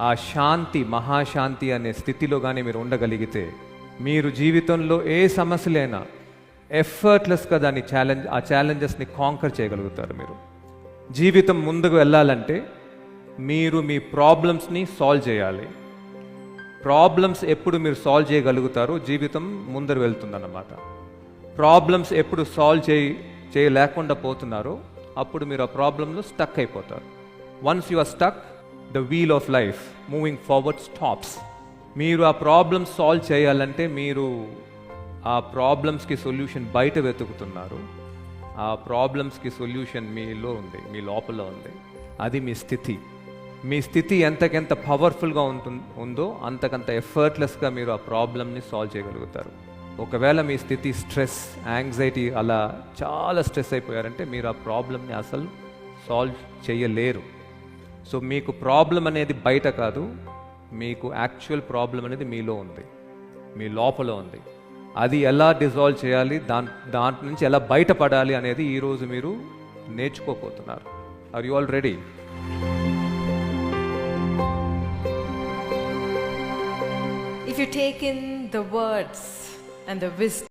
ఆ శాంతి, మహాశాంతి అనే స్థితిలో కానీ మీరు ఉండగలిగితే, మీరు జీవితంలో ఏ సమస్యలైనా ఎఫర్ట్లెస్గా దాన్ని ఆ ఛాలెంజెస్ని కాంకర్ చేయగలుగుతారు. మీరు జీవితం ముందుకు వెళ్ళాలంటే మీరు మీ ప్రాబ్లమ్స్ని సాల్వ్ చేయాలి. ప్రాబ్లమ్స్ ఎప్పుడు మీరు సాల్వ్ చేయగలుగుతారో జీవితం ముందరు వెళ్తుందన్నమాట. ప్రాబ్లమ్స్ ఎప్పుడు సాల్వ్ చేయలేకుండా పోతున్నారో అప్పుడు మీరు ఆ ప్రాబ్లంలో స్టక్ అయిపోతారు. Once you are stuck, the wheel of life moving forward stops. మీరు ఆ ప్రాబ్లమ్స్ సాల్వ్ చేయాలంటే మీరు ఆ ప్రాబ్లమ్స్కి సొల్యూషన్ బయట వెతుకుతున్నారు. ఆ ప్రాబ్లమ్స్కి సొల్యూషన్ మీలో ఉంది, మీ లోపల ఉంది. అది మీ స్థితి. మీ స్థితి ఎంతకెంత పవర్ఫుల్గా ఉందో అంతకంత ఎఫర్ట్లెస్గా మీరు ఆ ప్రాబ్లమ్ని సాల్వ్ చేయగలుగుతారు. ఒకవేళ మీ స్థితి స్ట్రెస్, యాంగ్జైటీ, అలా చాలా స్ట్రెస్ అయిపోయారంటే మీరు ఆ ప్రాబ్లమ్ని అసలు సాల్వ్ చేయలేరు. సో మీకు ప్రాబ్లం అనేది బయట కాదు, మీకు యాక్చువల్ ప్రాబ్లం అనేది మీలో ఉంది, మీ లోపల ఉంది. అది ఎలా డిజాల్వ్ చేయాలి, దాంట్ నుంచి ఎలా బయటపడాలి అనేది ఈరోజు మీరు నేర్చుకోబోతున్నారు. Are you all ready? If you take in the words and the wisdom